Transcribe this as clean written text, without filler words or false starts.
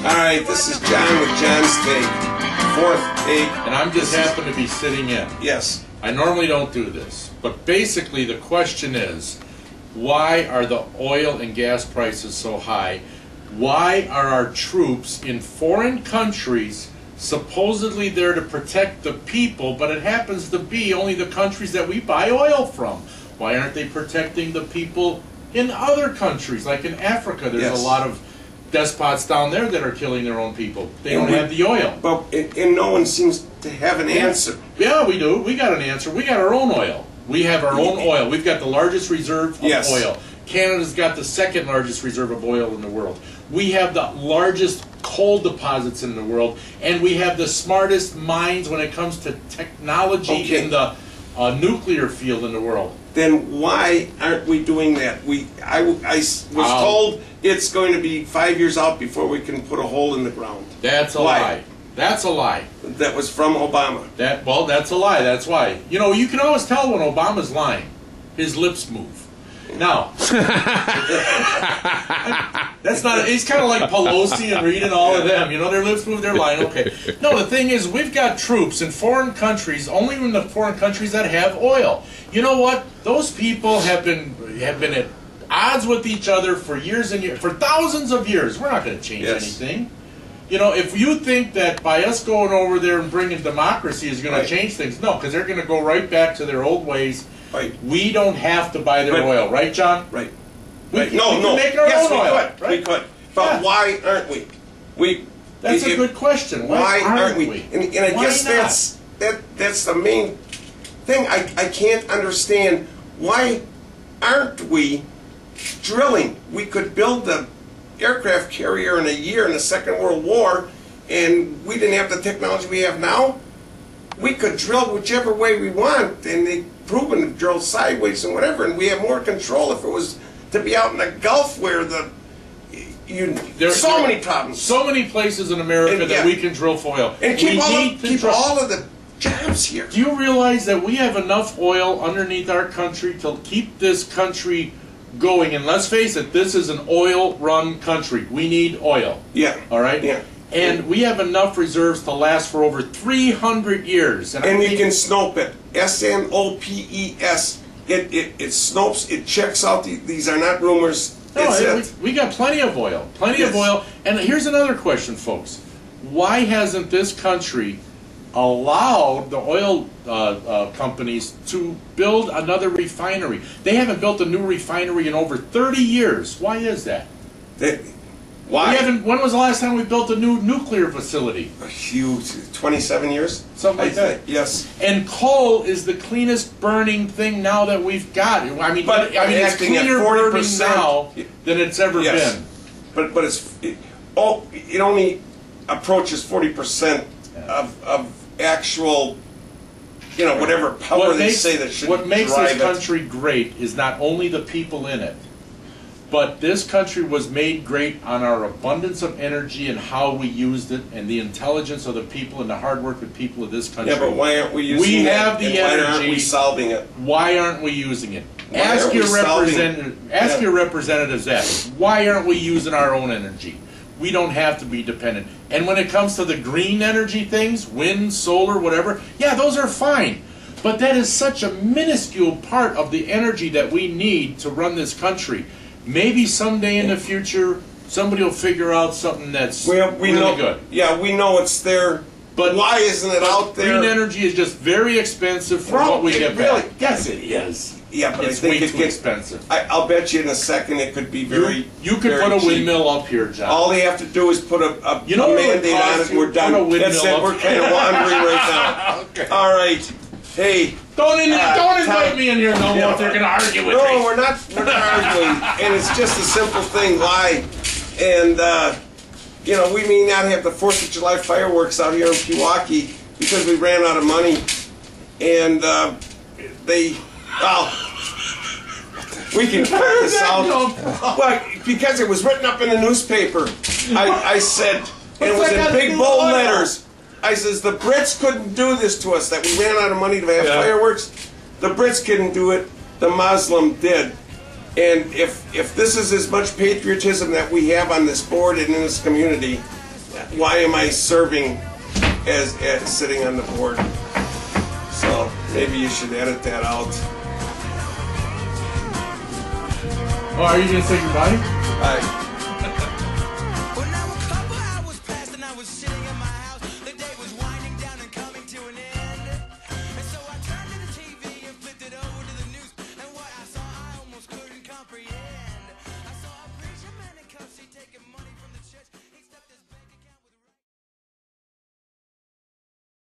All right, this is John with John's Take. Fourth take. And I'm just happen to be sitting in. Yes. I normally don't do this, but basically the question is, why are the oil and gas prices so high? Why are our troops in foreign countries supposedly there to protect the people, but it happens to be only the countries that we buy oil from? Why aren't they protecting the people in other countries, like in Africa? There's a lot of despots down there that are killing their own people. They don't have the oil. But and no one seems to have an answer. Yeah, we do. We got an answer. We got our own oil. We have our own oil. We've got the largest reserve of oil. Canada's got the second largest reserve of oil in the world. We have the largest coal deposits in the world, and we have the smartest minds when it comes to technology in the nuclear field in the world. Then why aren't we doing that? I was told it's going to be 5 years out before we can put a hole in the ground. That's a lie. That's a lie. That was from Obama. Well, that's a lie. That's why. You know, you can always tell when Obama's lying. His lips move. Now, that's not. He's kind of like Pelosi and Reid and all of them. You know, their lips move, they're lying. Okay. No, the thing is, we've got troops in foreign countries, only in the foreign countries that have oil. You know what? Those people have been at odds with each other for years and years, for thousands of years. We're not going to change anything. You know, if you think that by us going over there and bringing democracy is going to change things, no, because they're going to go right back to their old ways. Right. We don't have to buy their oil, right, John? Right. We can make our own oil. Right? We could. But why aren't we? That's a good question. Why aren't we? And I guess that's the main thing. I can't understand why aren't we drilling? We could build the aircraft carrier in a year in the Second World War, and we didn't have the technology we have now. We could drill whichever way we want, and they've proven to drill sideways and whatever, and we have more control if it was to be out in the Gulf where there's so many problems. So many places in America that we can drill for oil. And keep all of the jobs here. Do you realize that we have enough oil underneath our country to keep this country going? And let's face it, this is an oil-run country. We need oil. Yeah. All right? Yeah. And we have enough reserves to last for over 300 years. And we can snope it. S-N-O-P-E-S. It snopes, it checks out. These are not rumors. No, we got plenty of oil. Plenty of oil. And here's another question, folks. Why hasn't this country allowed the oil companies to build another refinery? They haven't built a new refinery in over 30 years. Why is that? Why? When was the last time we built a new nuclear facility? 27 years? Something like that. Yes. And coal is the cleanest burning thing now that we've got. I mean it's cleaner burning now than it's ever been. But it only approaches 40% of actual, whatever power they say that should drive it. What makes this country great is not only the people in it, but this country was made great on our abundance of energy and how we used it, and the intelligence of the people and the hard work of people of this country. Yeah, but why aren't we using it? We have the energy. Why aren't we solving it? Why aren't we using it? Ask your representatives that. Why aren't we using our own energy? We don't have to be dependent. And when it comes to the green energy things, wind, solar, whatever, yeah, those are fine. But that is such a minuscule part of the energy that we need to run this country. Maybe someday in the future, somebody will figure out something that's really good. Yeah, we know it's there, but why isn't it out there? Green energy is just very expensive for what we get back. Yes, it is. Yeah, but it's I think way too expensive. I'll bet you in a second it could be very You could put a windmill up here, John. All they have to do is put a mandate on it and we're done. That's it, we're kind of wandering right now. Okay. All right. Hey. Don't invite me in here no more if they're going to argue with me. No, we're not arguing. And it's just a simple thing. Why? And, we may not have the 4th of July fireworks out here in Pewaukee because we ran out of money. And we can cut this out. Well, because it was written up in the newspaper. I said, and it was in big bold letters. I says, the Brits couldn't do this to us, that we ran out of money to have fireworks. The Brits couldn't do it. The Muslim did. And if this is as much patriotism that we have on this board and in this community, why am I serving as sitting on the board? So maybe you should edit that out. Oh, are you gonna say goodbye? Bye.